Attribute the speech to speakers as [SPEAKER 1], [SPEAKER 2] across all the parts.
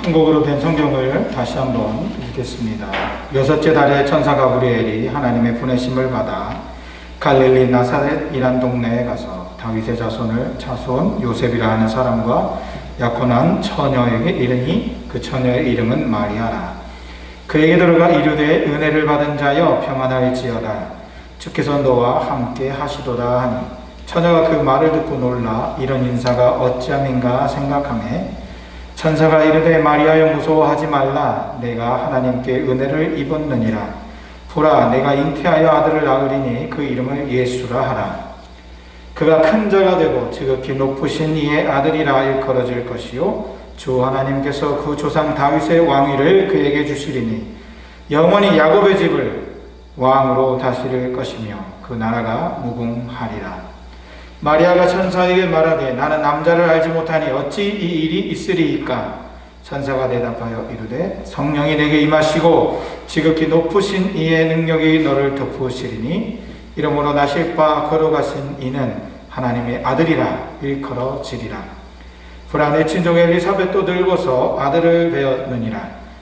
[SPEAKER 1] 한국어로 된 성경을 다시 한번 읽겠습니다. 여섯째 달에 천사 가브리엘이 하나님의 보내심을 받아 갈릴리 나사렛이란 동네에 가서 다윗의 자손 요셉이라 하는 사람과 약혼한 처녀에게 이르니 그 처녀의 이름은 마리아라. 그에게 들어가 이르되 은혜를 받은 자여 평안할지어다. 주께서 너와 함께 하시도다 하니 처녀가 그 말을 듣고 놀라 이런 인사가 어찌함인가 생각하매 천사가 이르되 마리아여 무서워하지 말라. 내가 하나님께 은혜를 입었느니라. 보라 내가 잉태하여 아들을 낳으리니 그 이름을 예수라 하라. 그가 큰 자가 되고 지극히 높으신 이의 아들이라 일컬어질 것이요 주 하나님께서 그 조상 다윗의 왕위를 그에게 주시리니 영원히 야곱의 집을 왕으로 다스릴 것이며 그 나라가 무궁하리라. 마리아가 천사에게 말하되 나는 남자를 알지 못하니 어찌 이 일이 있으리이까. 천사가 대답하여 이르되 성령이 내게 임하시고 지극히 높으신 이의 능력이 너를 덮으시리니 이러므로 나실 바 걸어가신 이는 하나님의 아들이라 일컬어지리라. 보라 내 친족 엘리사벳도 늙어서 아들을 배었느니라.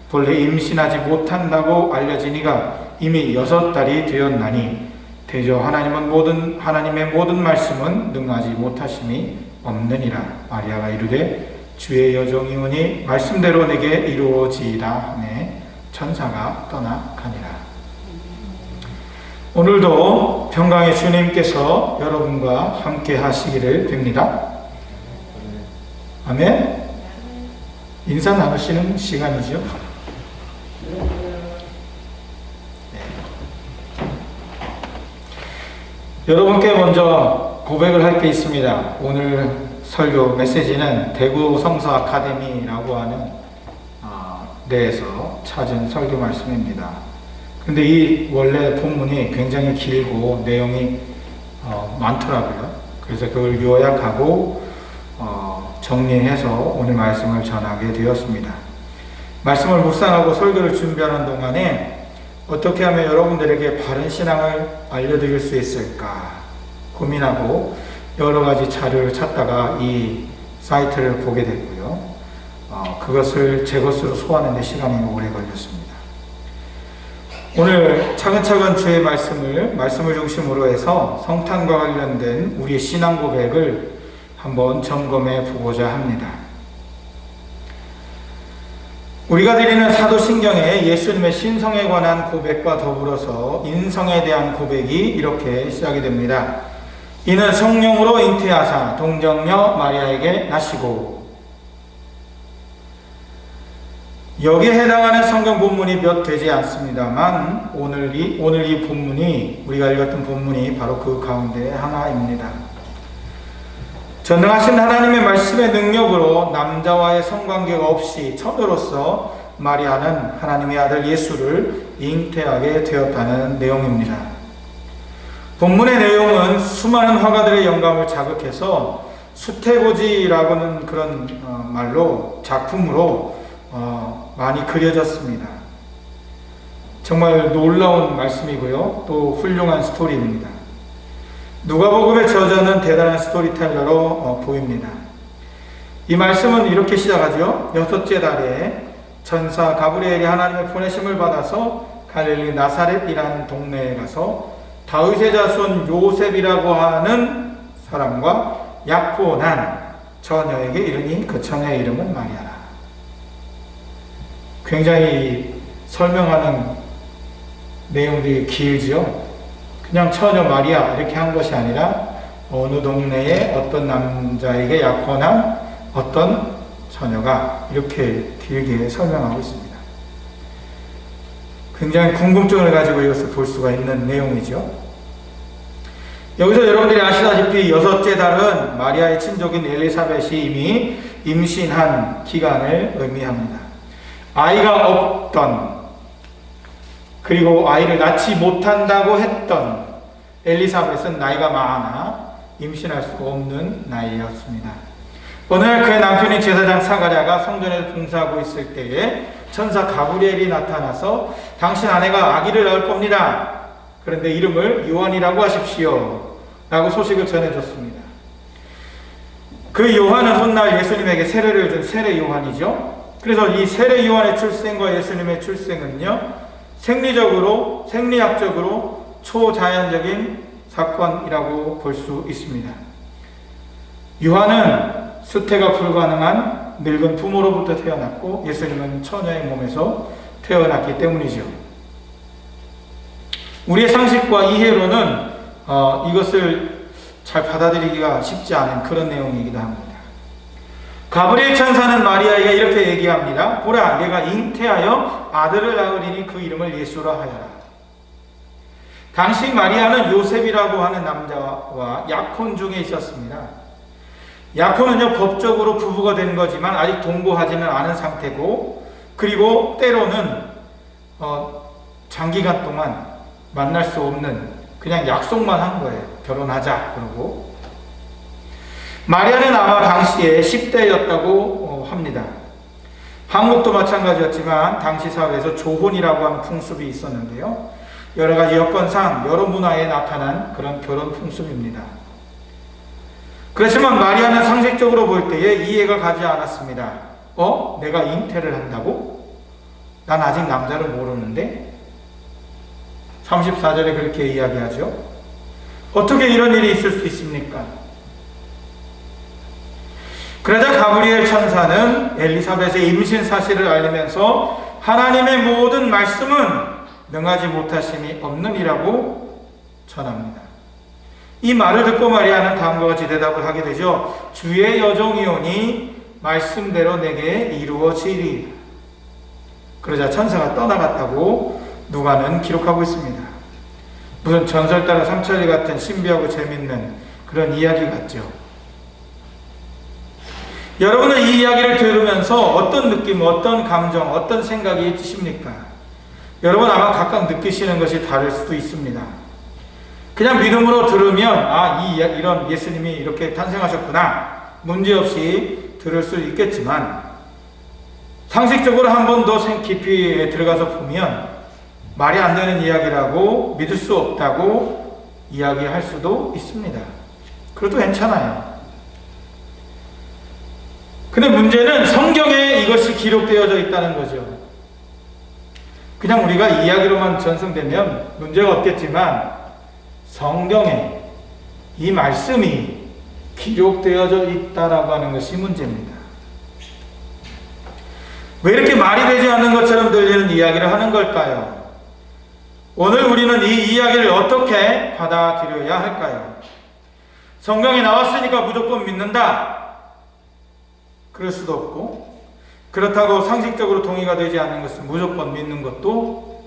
[SPEAKER 1] 본래 임신하지 못한다고 알려진 이가 이미 6달이 되었나니 대저 하나님의 모든 말씀은 능하지 못하심이 없느니라. 마리아가 이르되 주의 여종이오니 말씀대로 내게 이루어지이다 하매 천사가 떠나가니라. 오늘도 평강의 주님께서 여러분과 함께 하시기를 빕니다. 아멘. 인사 나누시는 시간이죠. 여러분께 먼저 고백을 할 게 있습니다. 오늘 설교 메시지는 대구 성서 아카데미라고 하는 데에서 찾은 설교 말씀입니다. 근데 이 원래 본문이 굉장히 길고 내용이 많더라고요. 그래서 그걸 요약하고 정리해서 오늘 말씀을 전하게 되었습니다. 말씀을 묵상하고 설교를 준비하는 동안에 어떻게 하면 여러분들에게 바른 신앙을 알려드릴 수 있을까 고민하고 여러 가지 자료를 찾다가 이 사이트를 보게 됐고요. 그것을 제 것으로 소화하는 데 시간이 오래 걸렸습니다. 오늘 차근차근 주의 말씀을 중심으로 해서 성탄과 관련된 우리의 신앙 고백을 한번 점검해 보고자 합니다. 우리가 드리는 사도신경에 예수님의 신성에 관한 고백과 더불어서 인성에 대한 고백이 이렇게 시작이 됩니다. 이는 성령으로 잉태하사 동정녀 마리아에게 나시고. 여기에 해당하는 성경 본문이 몇 되지 않습니다만 오늘 이 본문이 우리가 읽었던 본문이 바로 그 가운데 하나입니다. 전능하신 하나님의 말씀의 능력으로 남자와의 성관계가 없이 처녀로서 마리아는 하나님의 아들 예수를 잉태하게 되었다는 내용입니다. 본문의 내용은 수많은 화가들의 영감을 자극해서 수태고지라고는 그런 말로 작품으로 많이 그려졌습니다. 정말 놀라운 말씀이고요. 또 훌륭한 스토리입니다. 누가복음의 저자는 대단한 스토리텔러로 보입니다. 이 말씀은 이렇게 시작하죠. 6째 달에 천사 가브리엘이 하나님의 보내심을 받아서 갈릴리 나사렛이라는 동네에 가서 다윗의 자손 요셉이라고 하는 사람과 약혼한 처녀에게 이르니 그 처녀의 이름은 마리아라. 굉장히 설명하는 내용들이 길죠. 그냥 처녀 마리아 이렇게 한 것이 아니라 어느 동네에 어떤 남자에게 약혼한 어떤 처녀가 이렇게 길게 설명하고 있습니다. 굉장히 궁금증을 가지고 이것을 볼 수가 있는 내용이죠. 여기서 여러분들이 아시다시피 6째 달은 마리아의 친족인 엘리사벳이 이미 임신한 기간을 의미합니다. 아이가 없던, 그리고 아이를 낳지 못한다고 했던 엘리사벳은 나이가 많아 임신할 수 없는 나이였습니다. 어느 날 그의 남편인 제사장 사가랴가 성전에서 봉사하고 있을 때에 천사 가브리엘이 나타나서 당신 아내가 아기를 낳을 겁니다. 그런데 이름을 요한이라고 하십시오 라고 소식을 전해줬습니다. 그 요한은 훗날 예수님에게 세례를 준 세례 요한이죠. 그래서 이 세례 요한의 출생과 예수님의 출생은요, 생리학적으로 초자연적인 사건이라고 볼 수 있습니다. 요한은 수태가 불가능한 늙은 부모로부터 태어났고, 예수님은 처녀의 몸에서 태어났기 때문이죠. 우리의 상식과 이해로는 이것을 잘 받아들이기가 쉽지 않은 그런 내용이기도 합니다. 가브리엘 천사는 마리아에게 이렇게 얘기합니다. 보라, 내가 잉태하여 아들을 낳으리니 그 이름을 예수라 하여라. 당시 마리아는 요셉이라고 하는 남자와 약혼 중에 있었습니다. 약혼은요, 법적으로 부부가 된 거지만 아직 동거하지는 않은 상태고, 그리고 때로는 장기간 동안 만날 수 없는, 그냥 약속만 한 거예요. 결혼하자 그러고. 마리아는 아마 당시에 10대였다고 합니다. 한국도 마찬가지였지만 당시 사회에서 조혼이라고 하는 풍습이 있었는데요, 여러 가지 여건상 여러 문화에 나타난 그런 결혼 풍습입니다. 그렇지만 마리아는 상식적으로 볼 때에 이해가 가지 않았습니다. 내가 잉태를 한다고? 난 아직 남자를 모르는데? 34절에 그렇게 이야기하죠. 어떻게 이런 일이 있을 수 있습니까? 그러자 가브리엘 천사는 엘리사벳의 임신 사실을 알리면서 하나님의 모든 말씀은 능하지 못하심이 없느니라고 전합니다. 이 말을 듣고 마리아는 다음과 같이 대답을 하게 되죠. 주의 여종이오니 말씀대로 내게 이루어지리이다. 그러자 천사가 떠나갔다고 누가는 기록하고 있습니다. 무슨 전설 따라 삼천리 같은 신비하고 재밌는 그런 이야기 같죠. 여러분은 이 이야기를 들으면서 어떤 느낌, 어떤 감정, 어떤 생각이 드십니까? 여러분 아마 각각 느끼시는 것이 다를 수도 있습니다. 그냥 믿음으로 들으면 이런 예수님이 이렇게 탄생하셨구나, 문제없이 들을 수 있겠지만, 상식적으로 한 번 더 깊이 들어가서 보면 말이 안 되는 이야기라고, 믿을 수 없다고 이야기할 수도 있습니다. 그래도 괜찮아요. 근데 문제는 성경에 이것이 기록되어져 있다는 거죠. 그냥 우리가 이야기로만 전승되면 문제가 없겠지만 성경에 이 말씀이 기록되어져 있다라고 하는 것이 문제입니다. 왜 이렇게 말이 되지 않는 것처럼 들리는 이야기를 하는 걸까요? 오늘 우리는 이 이야기를 어떻게 받아들여야 할까요? 성경에 나왔으니까 무조건 믿는다, 그럴 수도 없고, 그렇다고 상식적으로 동의가 되지 않는 것은 무조건 믿는 것도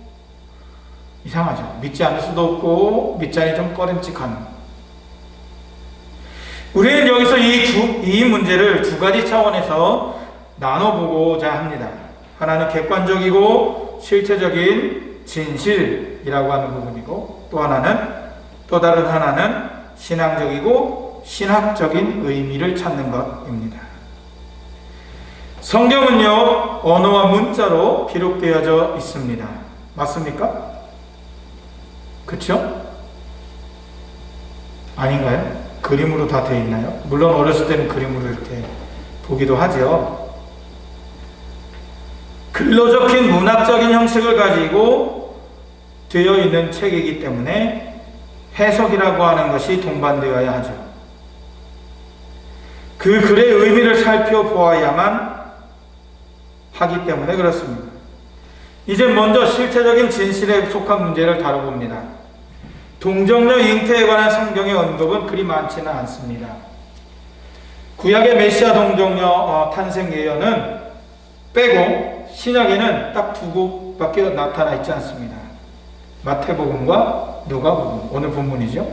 [SPEAKER 1] 이상하죠. 믿지 않을 수도 없고 믿자니 좀 꺼림칙한. 우리는 여기서 이 문제를 두 가지 차원에서 나눠보고자 합니다. 하나는 객관적이고 실체적인 진실이라고 하는 부분이고, 또 다른 하나는 신앙적이고 신학적인 의미를 찾는 것입니다. 성경은요, 언어와 문자로 기록되어져 있습니다. 맞습니까? 그렇죠? 아닌가요? 그림으로 다 되어 있나요? 물론 어렸을 때는 그림으로 이렇게 보기도 하죠. 글로 적힌 문학적인 형식을 가지고 되어 있는 책이기 때문에 해석이라고 하는 것이 동반되어야 하죠. 그 글의 의미를 살펴보아야만 하기 때문에 그렇습니다. 이제 먼저 실체적인 진실에 속한 문제를 다뤄봅니다. 동정녀 잉태에 관한 성경의 언급은 그리 많지는 않습니다. 구약의 메시아 동정녀 탄생 예언은 빼고 신약에는 딱 두 곳밖에 나타나 있지 않습니다. 마태복음과 누가복음, 오늘 본문이죠.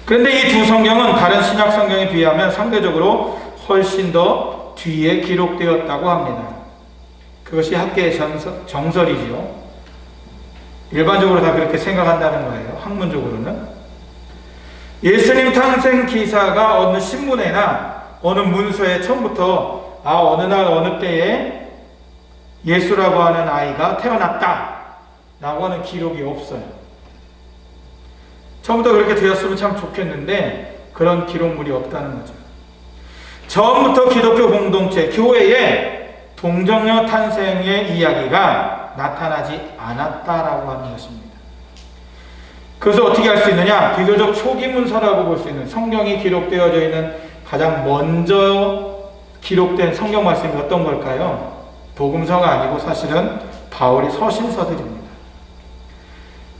[SPEAKER 1] 그런데 이 두 성경은 다른 신약 성경에 비하면 상대적으로 훨씬 더 뒤에 기록되었다고 합니다. 그것이 학계의 정설이죠. 일반적으로 다 그렇게 생각한다는 거예요. 학문적으로는. 예수님 탄생 기사가 어느 신문에나 어느 문서에 처음부터 어느 날 어느 때에 예수라고 하는 아이가 태어났다 라고 하는 기록이 없어요. 처음부터 그렇게 되었으면 참 좋겠는데 그런 기록물이 없다는 거죠. 처음부터 기독교 공동체, 교회에 동정녀 탄생의 이야기가 나타나지 않았다라고 하는 것입니다. 그래서 어떻게 할 수 있느냐? 비교적 초기 문서라고 볼 수 있는, 성경이 기록되어져 있는 가장 먼저 기록된 성경 말씀이 어떤 걸까요? 복음서가 아니고 사실은 바울의 서신서들입니다.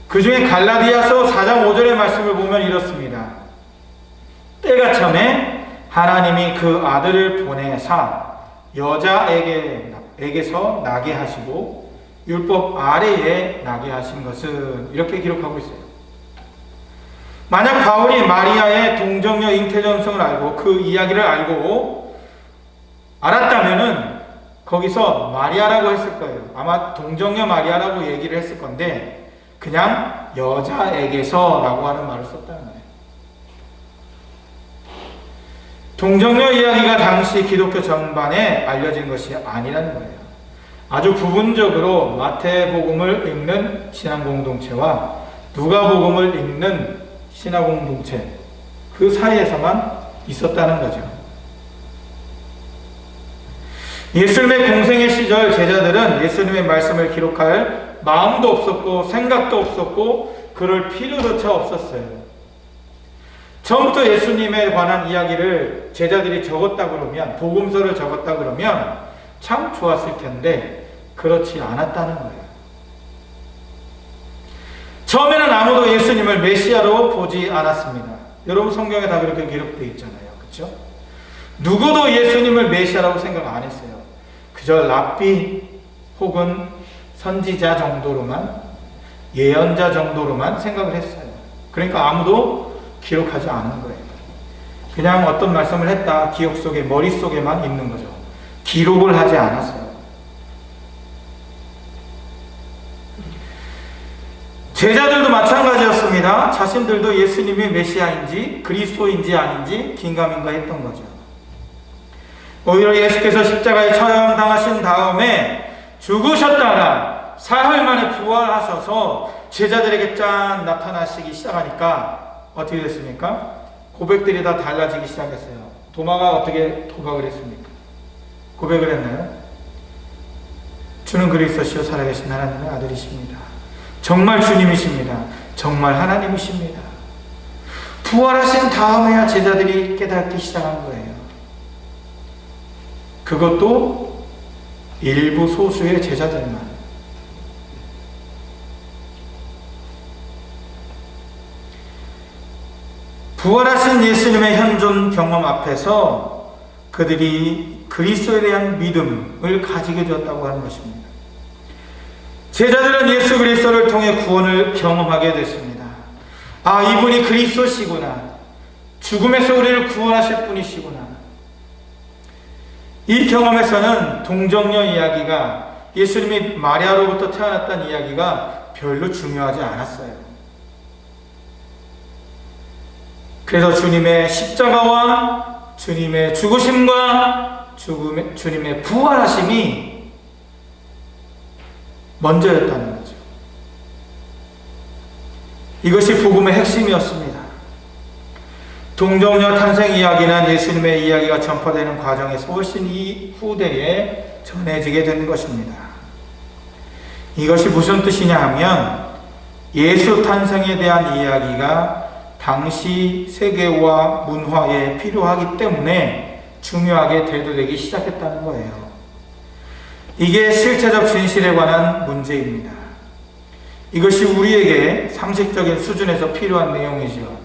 [SPEAKER 1] 그 중에 갈라디아서 4장 5절의 말씀을 보면 이렇습니다. 때가 참에 하나님이 그 아들을 보내사 여자에게서 나게 하시고 율법 아래에 나게 하신 것은, 이렇게 기록하고 있어요. 만약 바울이 마리아의 동정녀 잉태 전승을 알고 그 이야기를 알았다면은 거기서 마리아라고 했을 거예요. 아마 동정녀 마리아라고 얘기를 했을 건데 그냥 여자에게서라고 하는 말을 썼다는 거예요. 동정녀 이야기가 당시 기독교 전반에 알려진 것이 아니라는 거예요. 아주 부분적으로 마태복음을 읽는 신앙 공동체와 누가복음을 읽는 신앙 공동체, 그 사이에서만 있었다는 거죠. 예수님의 공생의 시절 제자들은 예수님의 말씀을 기록할 마음도 없었고 생각도 없었고 그럴 필요조차 없었어요. 처음부터 예수님에 관한 이야기를 제자들이 적었다 그러면, 복음서를 적었다 그러면 참 좋았을 텐데 그렇지 않았다는 거예요. 처음에는 아무도 예수님을 메시아로 보지 않았습니다. 여러분 성경에 다 그렇게 기록되어 있잖아요. 그렇죠? 누구도 예수님을 메시아라고 생각 안 했어요. 그저 랍비 혹은 선지자 정도로만, 예언자 정도로만 생각을 했어요. 그러니까 아무도 기록하지 않은 거예요. 그냥 어떤 말씀을 했다, 기억 속에, 머릿속에만 있는 거죠. 기록을 하지 않았어요. 제자들도 마찬가지였습니다. 자신들도 예수님이 메시아인지 그리스도인지 아닌지 긴가민가 했던 거죠. 오히려 예수께서 십자가에 처형당하신 다음에 죽으셨다가 사흘 만에 부활하셔서 제자들에게 짠 나타나시기 시작하니까 어떻게 됐습니까? 고백들이 다 달라지기 시작했어요. 도마가 어떻게 도박을 했습니까? 고백을 했나요? 주는 그리스도시요 살아계신 하나님의 아들이십니다. 정말 주님이십니다. 정말 하나님이십니다. 부활하신 다음에야 제자들이 깨닫기 시작한 거예요. 그것도 일부 소수의 제자들만. 부활하신 예수님의 현존 경험 앞에서 그들이 그리스도에 대한 믿음을 가지게 되었다고 하는 것입니다. 제자들은 예수 그리스도를 통해 구원을 경험하게 됐습니다. 아, 이분이 그리스도시구나. 죽음에서 우리를 구원하실 분이시구나. 이 경험에서는 동정녀 이야기가, 예수님이 마리아로부터 태어났다는 이야기가 별로 중요하지 않았어요. 그래서 주님의 십자가와 주님의 죽으심과 주님의 부활하심이 먼저였다는 거죠. 이것이 복음의 핵심이었습니다. 동정녀 탄생 이야기는 예수님의 이야기가 전파되는 과정에서 훨씬 이후대에 전해지게 된 것입니다. 이것이 무슨 뜻이냐 하면 예수 탄생에 대한 이야기가 당시 세계와 문화에 필요하기 때문에 중요하게 대두되기 시작했다는 거예요. 이게 실체적 진실에 관한 문제입니다. 이것이 우리에게 상식적인 수준에서 필요한 내용이죠.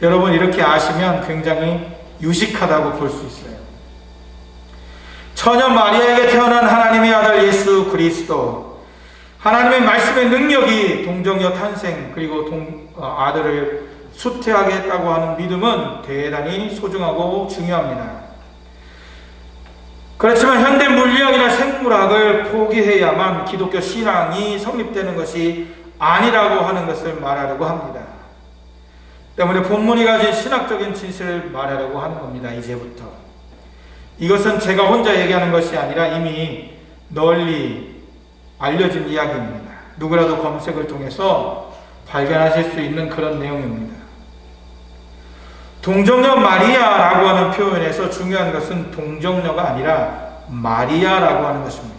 [SPEAKER 1] 여러분 이렇게 아시면 굉장히 유식하다고 볼 수 있어요. 처녀 마리아에게 태어난 하나님의 아들 예수 그리스도, 하나님의 말씀의 능력이 동정녀 탄생 그리고 아들을 수태하게 했다고 하는 믿음은 대단히 소중하고 중요합니다. 그렇지만 현대 물리학이나 생물학을 포기해야만 기독교 신앙이 성립되는 것이 아니라고 하는 것을 말하려고 합니다. 때문에 본문이 가진 신학적인 진실을 말하려고 하는 겁니다. 이제부터. 이것은 제가 혼자 얘기하는 것이 아니라 이미 널리 알려진 이야기입니다. 누구라도 검색을 통해서 발견하실 수 있는 그런 내용입니다. 동정녀 마리아라고 하는 표현에서 중요한 것은 동정녀가 아니라 마리아라고 하는 것입니다.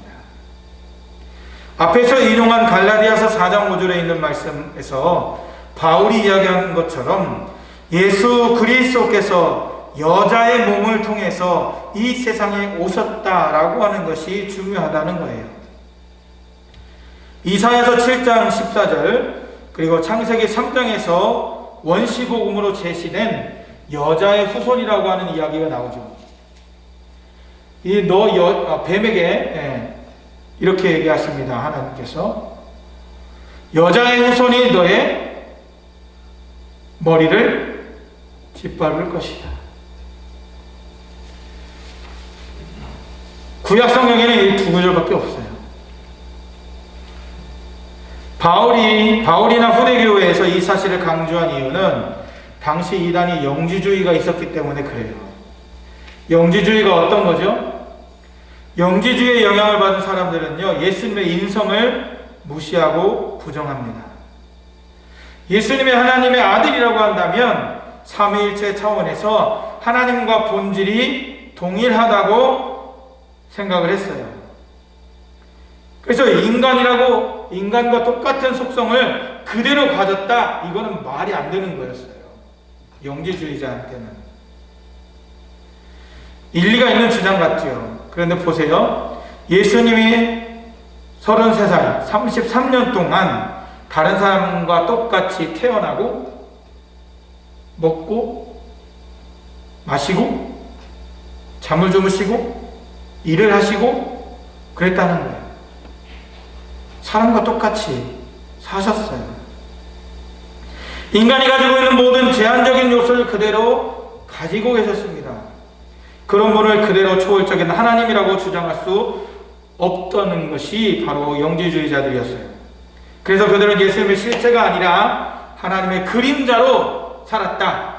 [SPEAKER 1] 앞에서 인용한 갈라디아서 4장 5절에 있는 말씀에서 바울이 이야기한 것처럼 예수 그리스도께서 여자의 몸을 통해서 이 세상에 오셨다라고 하는 것이 중요하다는 거예요. 이사야서 7장 14절 그리고 창세기 3장에서 원시복음으로 제시된 여자의 후손이라고 하는 이야기가 나오죠. 뱀에게 이렇게 얘기하십니다. 하나님께서 여자의 후손이 너의 머리를 짓밟을 것이다. 구약 성경에는 이 두 구절밖에 없어요. 바울이나 후대교회에서 이 사실을 강조한 이유는 당시 이단이 영지주의가 있었기 때문에 그래요. 영지주의가 어떤 거죠? 영지주의의 영향을 받은 사람들은요, 예수님의 인성을 무시하고 부정합니다. 예수님이 하나님의 아들이라고 한다면 삼위일체 차원에서 하나님과 본질이 동일하다고 생각을 했어요. 그래서 인간과 똑같은 속성을 그대로 가졌다, 이거는 말이 안 되는 거였어요. 영지주의자한테는. 일리가 있는 주장 같죠. 그런데 보세요. 예수님이 33살, 33년 동안 다른 사람과 똑같이 태어나고 먹고 마시고 잠을 주무시고 일을 하시고 그랬다는 거예요. 사람과 똑같이 사셨어요. 인간이 가지고 있는 모든 제한적인 요소를 그대로 가지고 계셨습니다. 그런 분을 그대로 초월적인 하나님이라고 주장할 수 없다는 것이 바로 영지주의자들이었어요. 그래서 그들은 예수님의 실체가 아니라 하나님의 그림자로 살았다.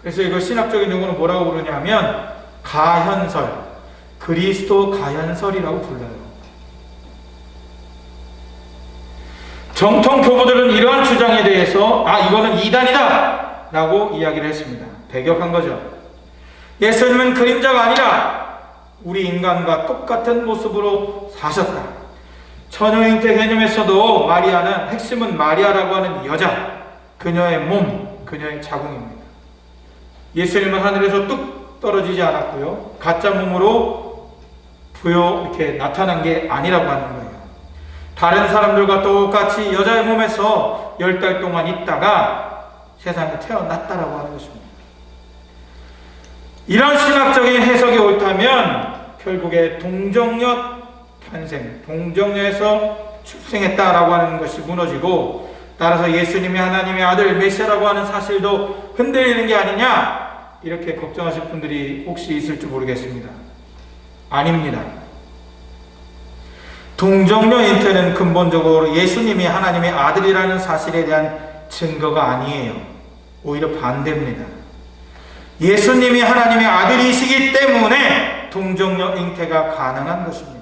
[SPEAKER 1] 그래서 이걸 신학적인 용어는 뭐라고 부르냐면 가현설, 그리스도 가현설이라고 불러요. 정통 교부들은 이러한 주장에 대해서 이거는 이단이다 라고 이야기를 했습니다. 배격한 거죠. 예수님은 그림자가 아니라 우리 인간과 똑같은 모습으로 사셨다. 처녀잉태 개념에서도 마리아는, 핵심은 마리아라고 하는 여자, 그녀의 몸, 그녀의 자궁입니다. 예수님은 하늘에서 뚝 떨어지지 않았고요, 가짜 몸으로 이렇게 나타난 게 아니라고 하는 거예요. 다른 사람들과 똑같이 여자의 몸에서 10달 동안 있다가 세상에 태어났다라고 하는 것입니다. 이런 신학적인 해석이 옳다면 결국에 동정녀 탄생, 동정녀에서 출생했다라고 하는 것이 무너지고, 따라서 예수님이 하나님의 아들 메시아라고 하는 사실도 흔들리는 게 아니냐, 이렇게 걱정하실 분들이 혹시 있을지 모르겠습니다. 아닙니다. 동정녀 잉태는 근본적으로 예수님이 하나님의 아들이라는 사실에 대한 증거가 아니에요. 오히려 반대입니다. 예수님이 하나님의 아들이시기 때문에 동정녀 잉태가 가능한 것입니다.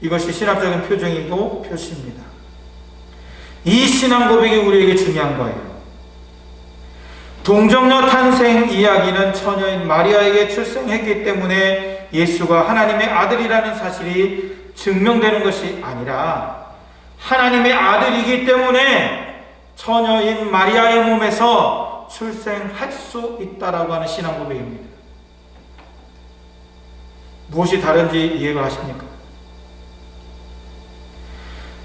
[SPEAKER 1] 이것이 신학적인 표정이고 표시입니다. 이 신앙 고백이 우리에게 중요한 거예요. 동정녀 탄생 이야기는 처녀인 마리아에게 출생했기 때문에 예수가 하나님의 아들이라는 사실이 증명되는 것이 아니라, 하나님의 아들이기 때문에 처녀인 마리아의 몸에서 출생할 수 있다라고 하는 신앙 고백입니다. 무엇이 다른지 이해가 하십니까?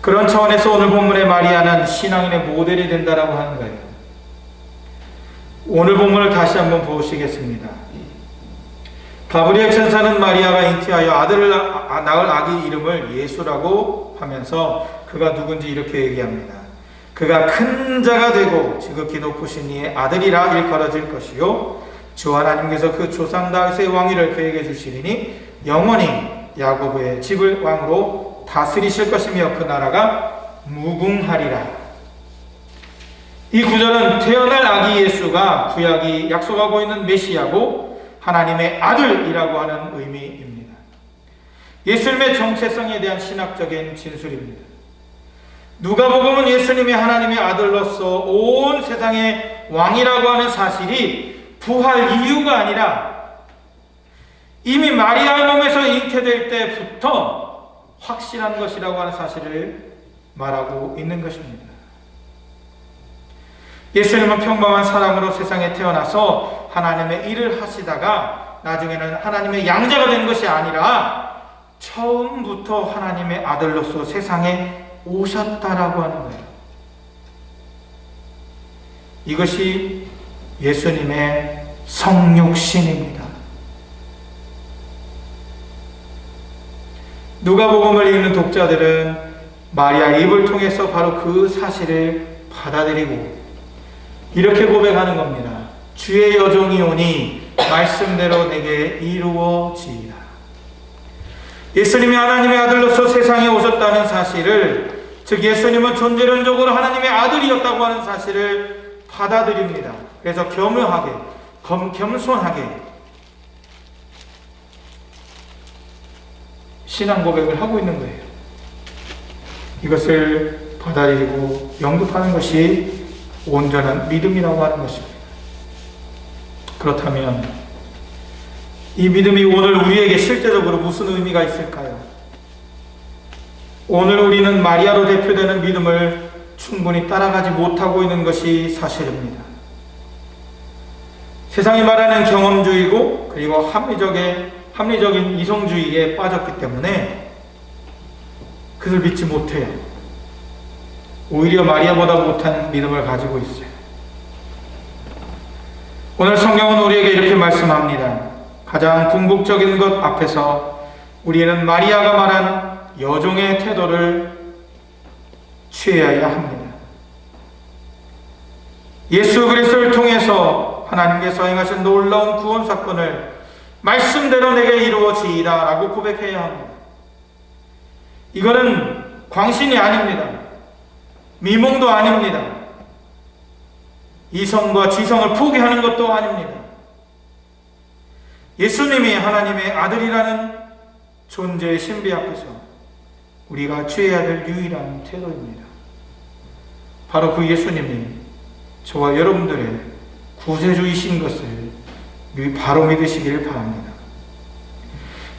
[SPEAKER 1] 그런 차원에서 오늘 본문의 마리아는 신앙인의 모델이 된다라고 하는 거예요. 오늘 본문을 다시 한번 보시겠습니다. 가브리엘 천사는 마리아가 잉태하여 아들을 낳을 아기 이름을 예수라고 하면서 그가 누군지 이렇게 얘기합니다. 그가 큰 자가 되고 지극히 높으신 이의 아들이라 일컬어질 것이요, 주 하나님께서 그 조상 다윗의 왕위를 그에게 주시리니 영원히 야곱의 집을 왕으로 다스리실 것이며 그 나라가 무궁하리라. 이 구절은 태어날 아기 예수가 구약이 약속하고 있는 메시아고 하나님의 아들이라고 하는 의미입니다. 예수님의 정체성에 대한 신학적인 진술입니다. 누가복음은 예수님이 하나님의 아들로서 온 세상의 왕이라고 하는 사실이 부활 이유가 아니라 이미 마리아의 몸에서 잉태될 때부터 확실한 것이라고 하는 사실을 말하고 있는 것입니다. 예수님은 평범한 사람으로 세상에 태어나서 하나님의 일을 하시다가 나중에는 하나님의 양자가 된 것이 아니라 처음부터 하나님의 아들로서 세상에 오셨다라고 하는 거예요. 이것이 예수님의 성육신입니다. 누가복음을 읽는 독자들은 마리아의 입을 통해서 바로 그 사실을 받아들이고 이렇게 고백하는 겁니다. 주의 여종이 오니 말씀대로 내게 이루어지이다. 예수님이 하나님의 아들로서 세상에 오셨다는 사실을, 즉 예수님은 존재론적으로 하나님의 아들이었다고 하는 사실을 받아들입니다. 그래서 겸허하게, 겸손하게 신앙 고백을 하고 있는 거예요. 이것을 받아들이고 영접하는 것이 온전한 믿음이라고 하는 것입니다. 그렇다면 이 믿음이 오늘 우리에게 실제적으로 무슨 의미가 있을까요? 오늘 우리는 마리아로 대표되는 믿음을 충분히 따라가지 못하고 있는 것이 사실입니다. 세상이 말하는 경험주의고 그리고 합리적인 이성주의에 빠졌기 때문에 그를 믿지 못해요. 오히려 마리아보다 못한 믿음을 가지고 있어요. 오늘 성경은 우리에게 이렇게 말씀합니다. 가장 궁극적인 것 앞에서 우리는 마리아가 말한 여종의 태도를 취해야 합니다. 예수 그리스도를 통해서 하나님께서 행하신 놀라운 구원 사건을 말씀대로 내게 이루어지이다 라고 고백해야 합니다. 이거는 광신이 아닙니다. 미몽도 아닙니다. 이성과 지성을 포기하는 것도 아닙니다. 예수님이 하나님의 아들이라는 존재의 신비 앞에서 우리가 취해야 될 유일한 태도입니다. 바로 그 예수님이 저와 여러분들의 구세주이신 것을 바로 믿으시기를 바랍니다.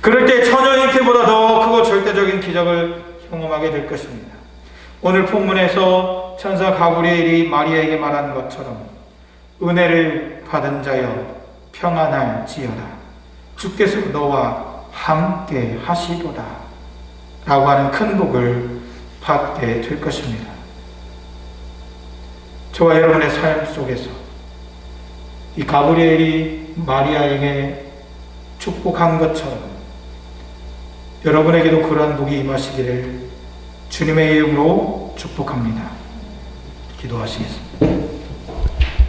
[SPEAKER 1] 그럴 때 처녀 잉태보다 더 크고 절대적인 기적을 경험하게 될 것입니다. 오늘 본문에서 천사 가브리엘이 마리아에게 말한 것처럼 은혜를 받은 자여 평안할지어다. 주께서 너와 함께 하시도다 라고 하는 큰 복을 받게 될 것입니다. 저와 여러분의 삶 속에서 이 가브리엘이 마리아에게 축복한 것처럼 여러분에게도 그러한 복이 임하시기를 주님의 이름으로 축복합니다. 기도하시겠습니다.